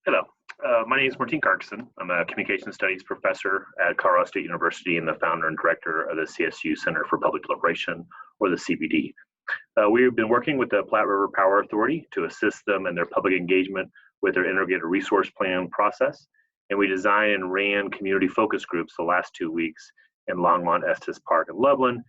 Hello, my name is Martin Carkson. I'm a Communication Studies professor at Colorado State University and the founder and director of the CSU Center for Public Deliberation, or the CPD. We've been working with the Platte River Power Authority to assist them in their public engagement with their integrated resource plan process. And we designed and ran community focus groups the last 2 weeks in Longmont, Estes Park, and Loveland,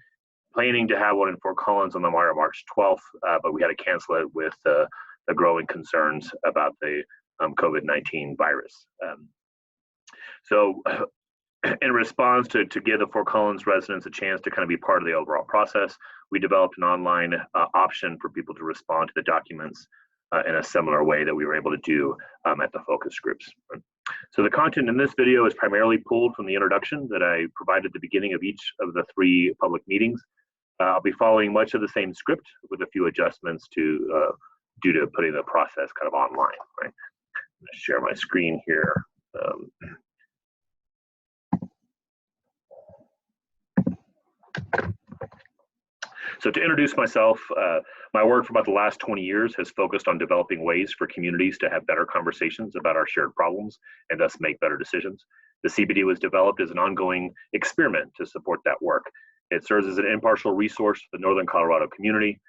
planning to have one in Fort Collins on the March 12th, but we had to cancel it with the growing concerns about the COVID-19 virus. So in response to give the Fort Collins residents a chance to kind of be part of the overall process, we developed an online option for people to respond to the documents in a similar way that we were able to do at the focus groups. So the content in this video is primarily pulled from the introduction that I provided at the beginning of each of the 3 public meetings. I'll be following much of the same script with a few adjustments due to putting the process kind of online, right? I'm going to share my screen here. So to introduce myself, my work for about the last 20 years has focused on developing ways for communities to have better conversations about our shared problems and thus make better decisions. The CPD was developed as an ongoing experiment to support that work. It serves as an impartial resource for the Northern Colorado community.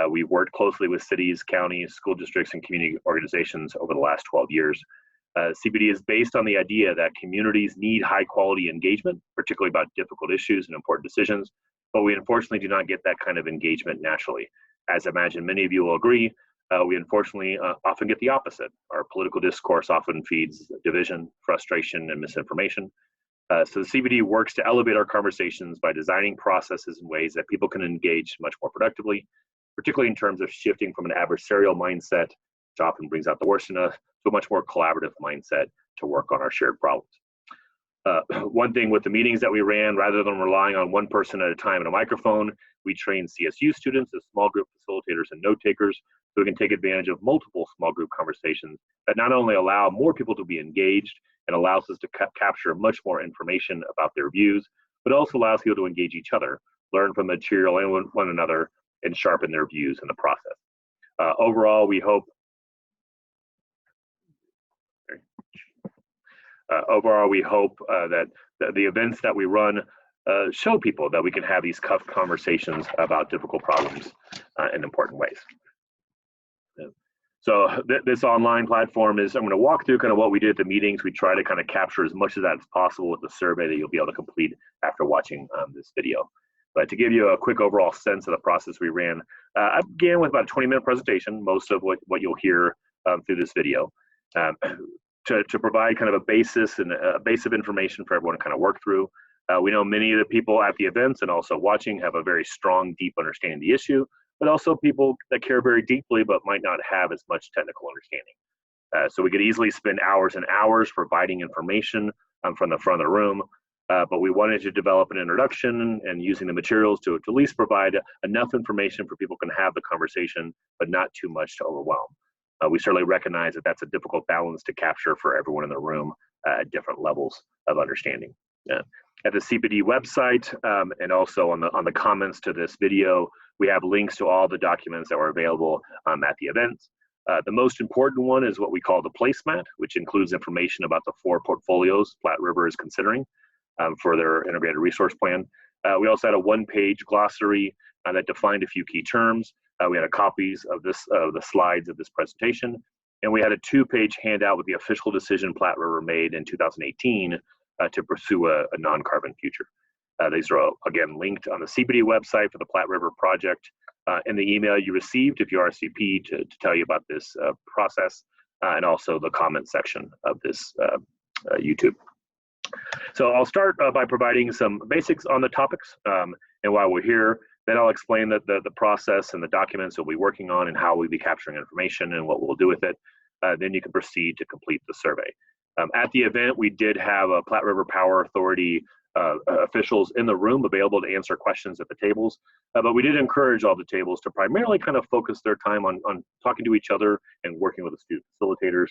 We've worked closely with cities, counties, school districts, and community organizations over the last 12 years. CPD is based on the idea that communities need high quality engagement, particularly about difficult issues and important decisions, but we unfortunately do not get that kind of engagement naturally. As I imagine many of you will agree, we unfortunately often get the opposite. Our political discourse often feeds division, frustration, and misinformation. So the CPD works to elevate our conversations by designing processes in ways that people can engage much more productively, particularly in terms of shifting from an adversarial mindset, which often brings out the worst in us, to a much more collaborative mindset to work on our shared problems. One thing with the meetings that we ran, rather than relying on one person at a time and a microphone, we trained CSU students as small group facilitators and note takers so we can take advantage of multiple small group conversations that not only allow more people to be engaged and allows us to capture much more information about their views, but also allows people to engage each other, learn from material and one another, and sharpen their views in the process. Overall, we hope that the events that we run show people that we can have these tough conversations about difficult problems in important ways. So this online platform is, I'm going to walk through kind of what we did at the meetings. We try to kind of capture as much of that as possible with the survey that you'll be able to complete after watching this video. But to give you a quick overall sense of the process we ran, I began with about a 20-minute presentation, most of what you'll hear through this video, to provide kind of a basis and a base of information for everyone to kind of work through. We know many of the people at the events and also watching have a very strong, deep understanding of the issue, but also people that care very deeply but might not have as much technical understanding. So we could easily spend hours and hours providing information from the front of the room. But we wanted to develop an introduction and using the materials to at least provide enough information for people can have the conversation, but not too much to overwhelm. We certainly recognize that that's a difficult balance to capture for everyone in the room at different levels of understanding. At the CPD website and also on the comments to this video, we have links to all the documents that were available at the events. The most important one is what we call the placemat, which includes information about the 4 portfolios Platte River is considering for their integrated resource plan. We also had a 1-page glossary that defined a few key terms. We had copies of the slides of this presentation, and we had a 2-page handout with the official decision Platte River made in 2018 to pursue a non-carbon future. These are again linked on the CPD website for the Platte River project in the email you received if you RSVP to tell you about this process, and also the comment section of this YouTube. So I'll start by providing some basics on the topics, and while we're here, then I'll explain the process and the documents we'll be working on and how we'll be capturing information and what we'll do with it. Then you can proceed to complete the survey. At the event, we did have a Platte River Power Authority officials in the room available to answer questions at the tables, but we did encourage all the tables to primarily kind of focus their time on talking to each other and working with the student facilitators.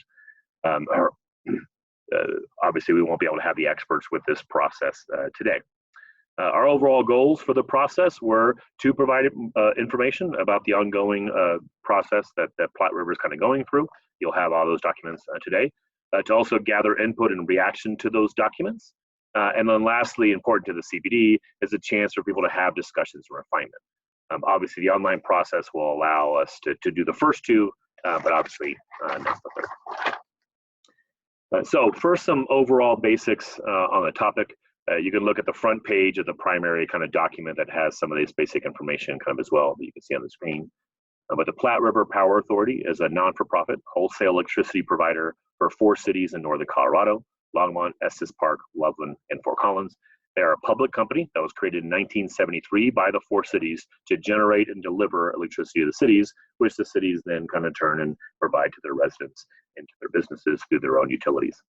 Obviously, we won't be able to have the experts with this process today. Our overall goals for the process were to provide information about the ongoing process that Platte River is kind of going through. You'll have all those documents today. To also gather input and reaction to those documents. And then lastly, important to the CPD, is a chance for people to have discussions and refinement. Obviously, the online process will allow us to do the first two, but obviously not the third. So first, some overall basics on the topic. You can look at the front page of the primary kind of document that has some of this basic information kind of as well that you can see on the screen. But the Platte River Power Authority is a non-for-profit wholesale electricity provider for 4 cities in northern Colorado: Longmont, Estes Park, Loveland, and Fort Collins. They are a public company that was created in 1973 by the 4 cities to generate and deliver electricity to the cities, which the cities then kind of turn and provide to their residents and to their businesses through their own utilities.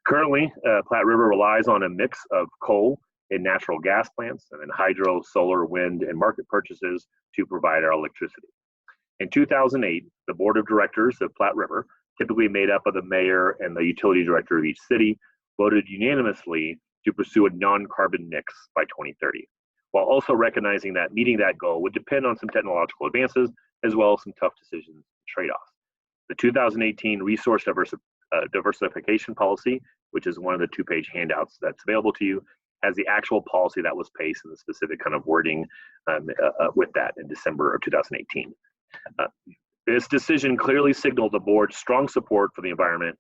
Currently, Platte River relies on a mix of coal and natural gas plants, and then hydro, solar, wind, and market purchases to provide our electricity. In 2008, the board of directors of Platte River, typically made up of the mayor and the utility director of each city, voted unanimously to pursue a non-carbon mix by 2030, while also recognizing that meeting that goal would depend on some technological advances, as well as some tough decisions and trade-offs. The 2018 Resource Diversification Policy, which is one of the 2-page handouts that's available to you, has the actual policy that was passed and the specific kind of wording with that in December of 2018. This decision clearly signaled the board's strong support for the environment,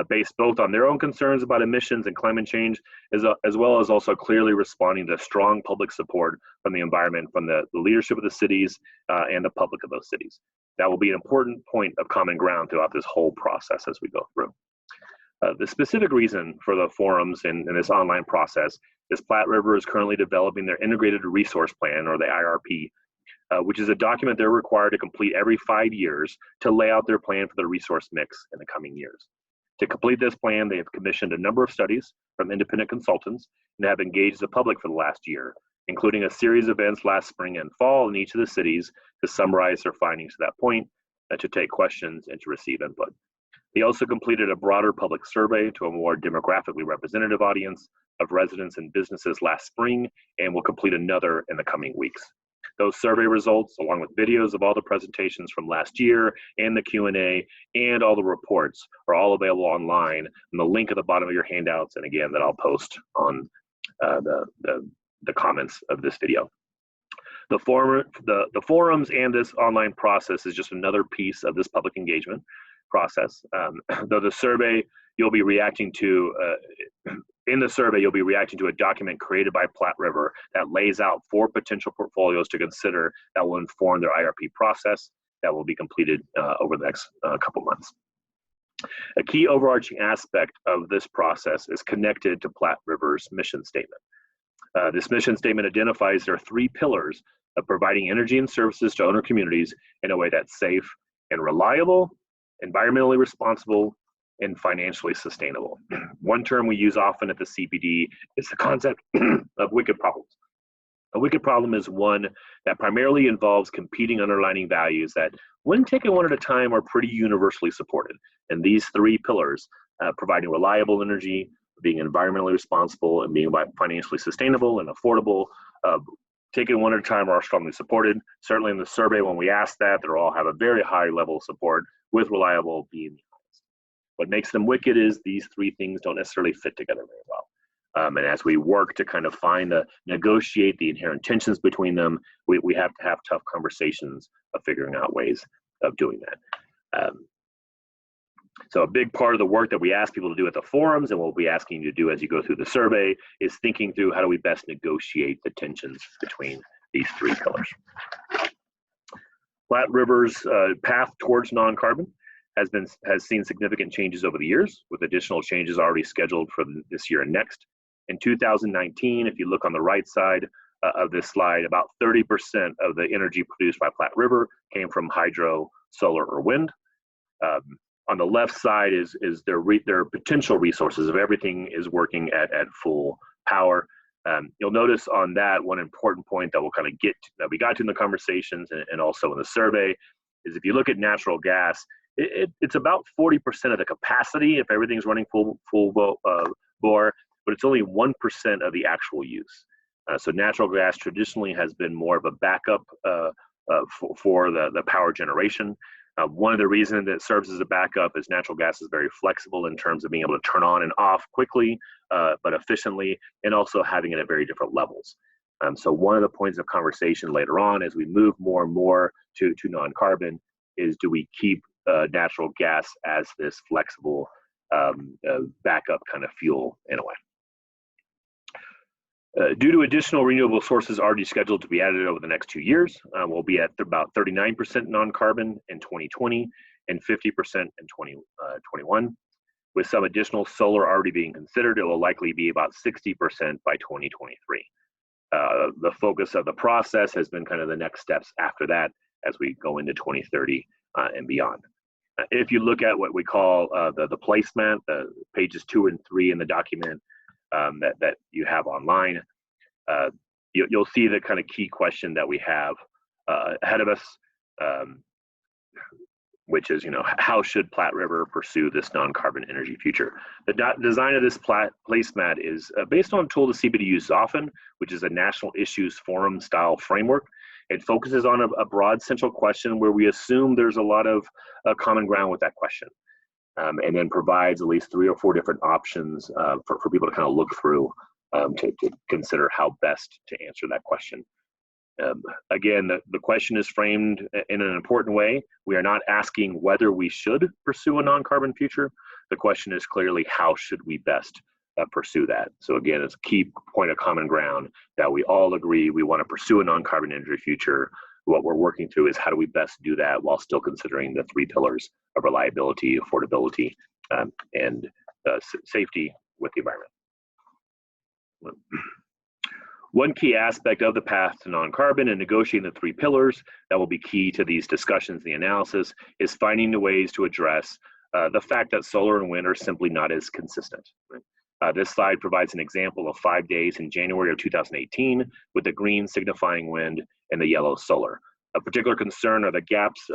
based both on their own concerns about emissions and climate change, as well as also clearly responding to strong public support from the environment, from the leadership of the cities and the public of those cities. That will be an important point of common ground throughout this whole process as we go through. The specific reason for the forums in this online process is Platte River is currently developing their Integrated Resource Plan, or the IRP, which is a document they're required to complete every 5 years to lay out their plan for the resource mix in the coming years. To complete this plan, they have commissioned a number of studies from independent consultants and have engaged the public for the last year, including a series of events last spring and fall in each of the cities to summarize their findings to that point, to take questions, and to receive input. They also completed a broader public survey to a more demographically representative audience of residents and businesses last spring, and will complete another in the coming weeks. Those survey results, along with videos of all the presentations from last year and the Q&A and all the reports, are all available online, and the link at the bottom of your handouts, and again, that I'll post on the comments of this video. The forums and this online process is just another piece of this public engagement process. Though the survey you'll be reacting to, in the survey, you'll be reacting to a document created by Platte River that lays out 4 potential portfolios to consider that will inform their IRP process that will be completed over the next couple months. A key overarching aspect of this process is connected to Platte River's mission statement. This mission statement identifies their 3 pillars of providing energy and services to owner communities in a way that's safe and reliable, environmentally responsible, and financially sustainable. One term we use often at the CPD is the concept of wicked problems. A wicked problem is one that primarily involves competing underlying values that, when taken one at a time, are pretty universally supported. And these 3 pillars, providing reliable energy, being environmentally responsible, and being financially sustainable and affordable, taken one at a time, are strongly supported. Certainly in the survey, when we ask that, they all have a very high level of support, with reliable being the highest. What makes them wicked is these 3 things don't necessarily fit together very well. And as we work to kind of negotiate the inherent tensions between them, we have to have tough conversations of figuring out ways of doing that. So a big part of the work that we ask people to do at the forums, and what we'll be asking you to do as you go through the survey, is thinking through how do we best negotiate the tensions between these 3 pillars. Platte River's path towards non-carbon has seen significant changes over the years, with additional changes already scheduled for this year and next. In 2019, if you look on the right side of this slide, about 30% of the energy produced by Platte River came from hydro, solar, or wind. On the left side is their potential resources if everything is working at full power. You'll notice on that one important point that we'll kind of that we got to in the conversations and also in the survey is, if you look at natural gas, it's about 40% of the capacity if everything's running full bore, but it's only 1% of the actual use. So natural gas traditionally has been more of a backup for the power generation. One of the reasons that it serves as a backup is natural gas is very flexible in terms of being able to turn on and off quickly, but efficiently, and also having it at very different levels. So one of the points of conversation later on as we move more and more to non-carbon is, do we keep natural gas as this flexible backup kind of fuel in a way? Due to additional renewable sources already scheduled to be added over the next 2 years, we'll be at about 39% non-carbon in 2020 and 50% in 2021. With some additional solar already being considered, it will likely be about 60% by 2023. The focus of the process has been kind of the next steps after that as we go into 2030 and beyond. If you look at what we call the placemat, the pages 2 and 3 in the document that you have online, you'll see the kind of key question that we have ahead of us, which is, how should Platte River pursue this non-carbon energy future? The design of this placemat is based on a tool the CBD uses often, which is a National Issues Forum style framework. It focuses on a broad central question where we assume there's a lot of common ground with that question. And then provides at least 3 or 4 different options for people to kind of look through to consider how best to answer that question. Again, the question is framed in an important way. We are not asking whether we should pursue a non-carbon future. The question is clearly, how should we best pursue that? So again, it's a key point of common ground that we all agree we want to pursue a non-carbon energy future. What we're working through is, how do we best do that while still considering the 3 pillars of reliability, affordability, and safety with the environment. One key aspect of the path to non-carbon and negotiating the 3 pillars that will be key to these discussions, the analysis, is finding the ways to address the fact that solar and wind are simply not as consistent. Right? This slide provides an example of 5 days in January of 2018 with the green signifying wind and the yellow solar. A particular concern are the gaps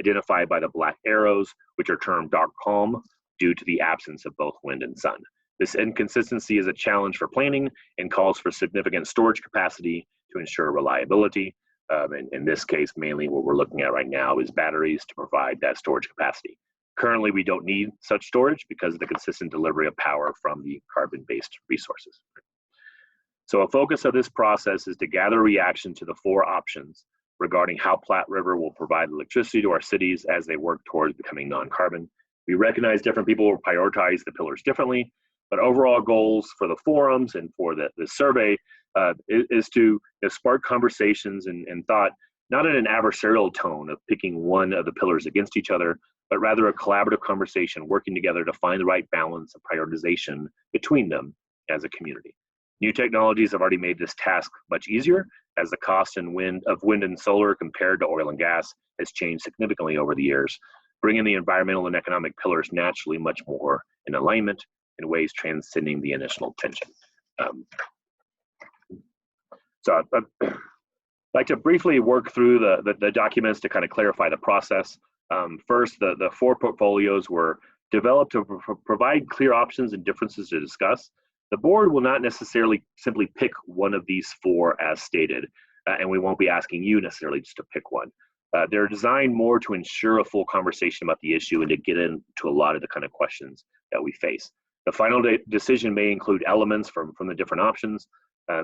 identified by the black arrows, which are termed dark calm due to the absence of both wind and sun. This inconsistency is a challenge for planning and calls for significant storage capacity to ensure reliability. In this case, mainly what we're looking at right now is batteries to provide that storage capacity. Currently, we don't need such storage because of the consistent delivery of power from the carbon-based resources. So a focus of this process is to gather reaction to the 4 options regarding how Platte River will provide electricity to our cities as they work towards becoming non-carbon. We recognize different people will prioritize the pillars differently, but overall goals for the forums and for the survey is to spark conversations and thought, not in an adversarial tone of picking one of the pillars against each other, but rather a collaborative conversation working together to find the right balance of prioritization between them as a community. New technologies have already made this task much easier, as the cost of wind and solar compared to oil and gas has changed significantly over the years, bringing the environmental and economic pillars naturally much more in alignment in ways transcending the initial tension. So I'd like to briefly work through the documents to kind of clarify the process. First, the 4 portfolios were developed to provide clear options and differences to discuss. The board will not necessarily simply pick one of these 4 as stated, and we won't be asking you necessarily just to pick one. They're designed more to ensure a full conversation about the issue and to get into a lot of the kind of questions that we face. The final decision may include elements from the different options,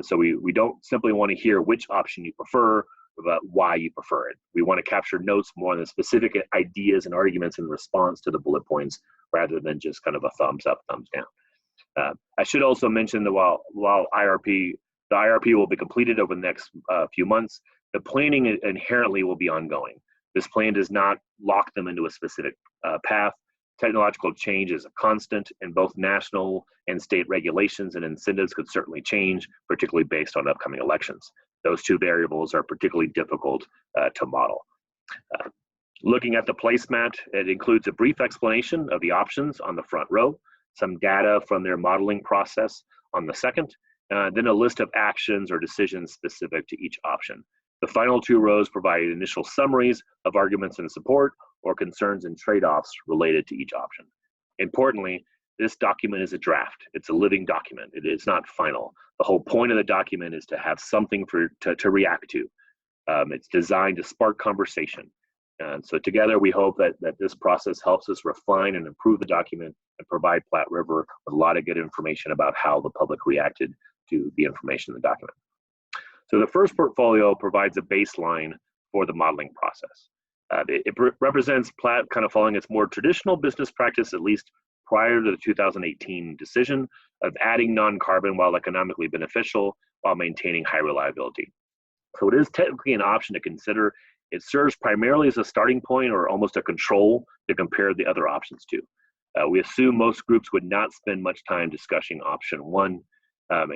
so we don't simply want to hear which option you prefer, but why you prefer it. We want to capture notes more on the specific ideas and arguments in response to the bullet points, rather than just kind of a thumbs up, thumbs down. I should also mention that while the IRP will be completed over the next few months, the planning inherently will be ongoing. This plan does not lock them into a specific path. Technological change is a constant, and both national and state regulations and incentives could certainly change, particularly based on upcoming elections. Those 2 variables are particularly difficult to model. Looking at the placemat, it includes a brief explanation of the options on the front row, some data from their modeling process on the second, then a list of actions or decisions specific to each option. The final 2 rows provide initial summaries of arguments in support or concerns and trade-offs related to each option. Importantly, this document is a draft. It's a living document. It's not final. The whole point of the document is to have something to react to. It's designed to spark conversation. And so together we hope that this process helps us refine and improve the document and provide Platte River with a lot of good information about how the public reacted to the information in the document. So the first portfolio provides a baseline for the modeling process. It represents Platte kind of following its more traditional business practice, at least prior to the 2018 decision, of adding non-carbon while economically beneficial while maintaining high reliability. So it is technically an option to consider. It serves primarily as a starting point or almost a control to compare the other options to. We assume most groups would not spend much time discussing option 1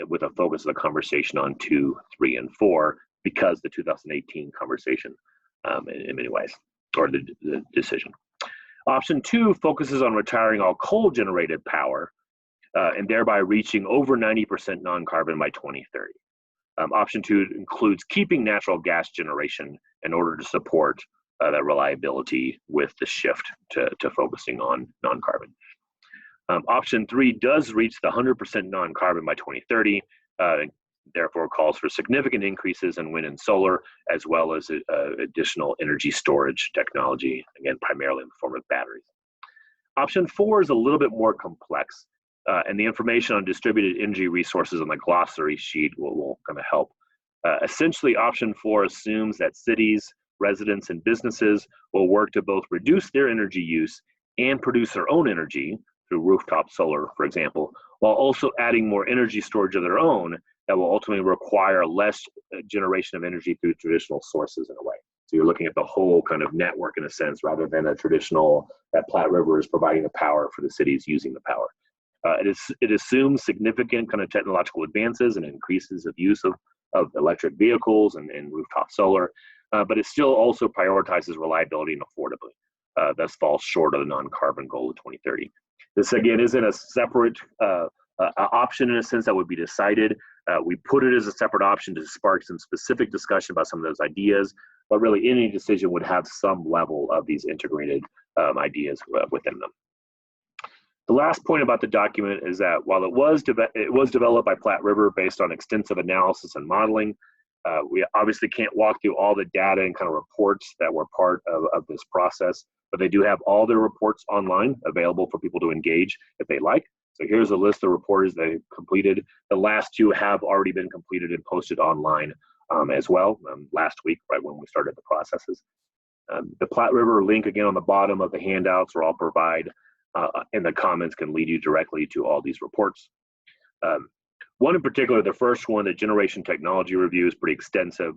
with a focus of the conversation on 2, 3, and 4 because the 2018 conversation in many ways, or the decision. Option 2 focuses on retiring all coal-generated power and thereby reaching over 90% non-carbon by 2030. Option 2 includes keeping natural gas generation in order to support that reliability with the shift to focusing on non-carbon. Option 3 does reach the 100% non-carbon by 2030, therefore calls for significant increases in wind and solar, as well as additional energy storage technology, again, primarily in the form of batteries. Option 4 is a little bit more complex, and the information on distributed energy resources on the glossary sheet will kind of help. Essentially, option 4 assumes that cities, residents, and businesses will work to both reduce their energy use and produce their own energy through rooftop solar, for example, while also adding more energy storage of their own that will ultimately require less generation of energy through traditional sources in a way. So you're looking at the whole kind of network in a sense, rather than a traditional, that Platte River is providing the power for the cities using the power. It assumes significant kind of technological advances and increases of use of electric vehicles and rooftop solar, but it still also prioritizes reliability and affordability. Thus falls short of the non-carbon goal of 2030. This again isn't a separate option in a sense that would be decided. We put it as a separate option to spark some specific discussion about some of those ideas, but really any decision would have some level of these integrated ideas within them. The last point about the document is that while it was developed by Platte River based on extensive analysis and modeling, we obviously can't walk through all the data and kind of reports that were part of this process, but they do have all their reports online available for people to engage if they like. So here's a list of reports they completed. The last 2 have already been completed and posted online as well last week, right when we started the processes. The Platte River link again on the bottom of the handouts, or I'll provide in the comments, can lead you directly to all these reports. One in particular, the first one, the Generation Technology Review, is pretty extensive,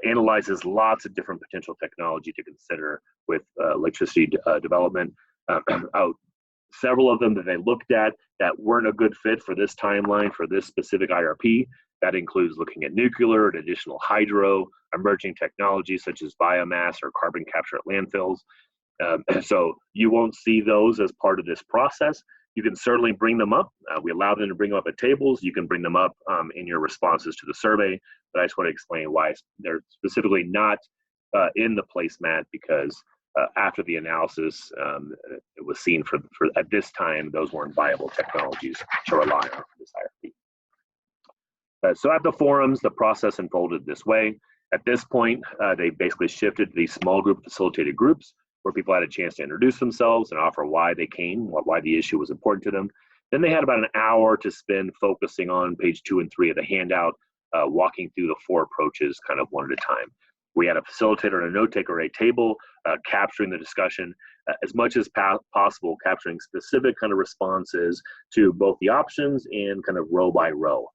analyzes lots of different potential technology to consider with electricity development. Several of them that they looked at that weren't a good fit for this timeline, for this specific IRP. That includes looking at nuclear and additional hydro, emerging technologies such as biomass or carbon capture at landfills. So you won't see those as part of this process. You can certainly bring them up. We allow them to bring them up at tables. You can bring them up in your responses to the survey, but I just want to explain why they're specifically not in the placemat, because after the analysis, it was seen for at this time, those weren't viable technologies to rely on for this IRP. So at the forums, the process unfolded this way. At this point, they basically shifted to these small group facilitated groups where people had a chance to introduce themselves and offer why they came, why the issue was important to them. Then they had about an hour to spend focusing on page 2 and 3 of the handout, walking through the 4 approaches kind of one at a time. We had a facilitator and a note taker at a table, capturing the discussion as much as possible, capturing specific kind of responses to both the options and kind of row by row.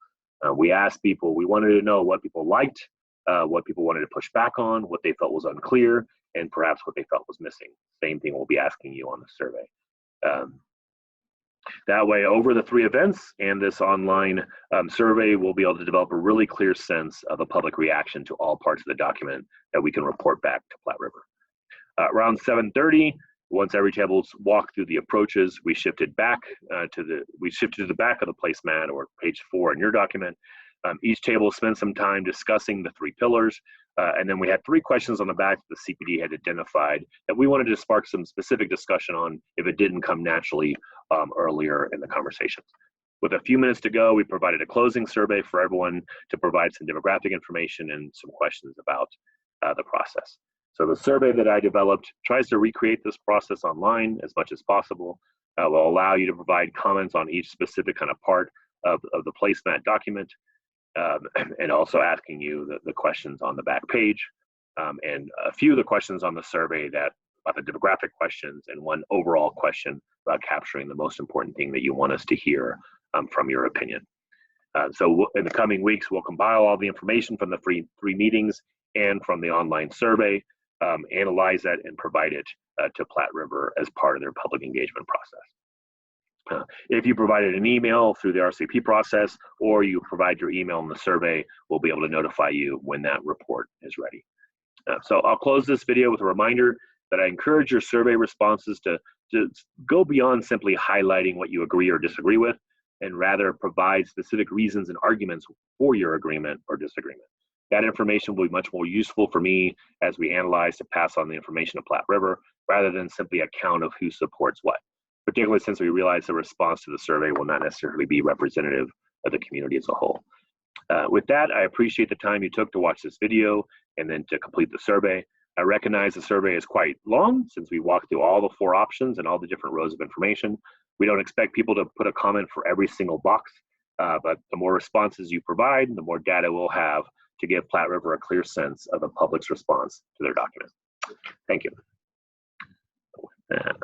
We asked people, we wanted to know what people liked, what people wanted to push back on, what they felt was unclear, and perhaps what they felt was missing. Same thing we'll be asking you on the survey. That way, over the 3 events and this online survey, we'll be able to develop a really clear sense of a public reaction to all parts of the document that we can report back to Platte River. Around 7:30, once every table's walked through the approaches, we shifted back to the back of the placemat, or page 4 in your document. Each table spent some time discussing the 3 pillars, and then we had 3 questions on the back that the CPD had identified that we wanted to spark some specific discussion on if it didn't come naturally earlier in the conversations. With a few minutes to go, we provided a closing survey for everyone to provide some demographic information and some questions about the process. So the survey that I developed tries to recreate this process online as much as possible. Will allow you to provide comments on each specific kind of part of the placemat document, and also asking you the questions on the back page, and a few of the questions on the survey about the demographic questions, and one overall question about capturing the most important thing that you want us to hear from your opinion. So in the coming weeks, we'll compile all the information from the three meetings and from the online survey, analyze that and provide it to Platte River as part of their public engagement process. If you provided an email through the RCP process, or you provide your email in the survey, we'll be able to notify you when that report is ready. So I'll close this video with a reminder that I encourage your survey responses to go beyond simply highlighting what you agree or disagree with, and rather provide specific reasons and arguments for your agreement or disagreement. That information will be much more useful for me as we analyze to pass on the information to Platte River, rather than simply a count of who supports what, particularly since we realize the response to the survey will not necessarily be representative of the community as a whole. With that, I appreciate the time you took to watch this video and then to complete the survey. I recognize the survey is quite long since we walked through all the 4 options and all the different rows of information. We don't expect people to put a comment for every single box, but the more responses you provide, the more data we'll have to give Platte River a clear sense of the public's response to their document. Thank you. And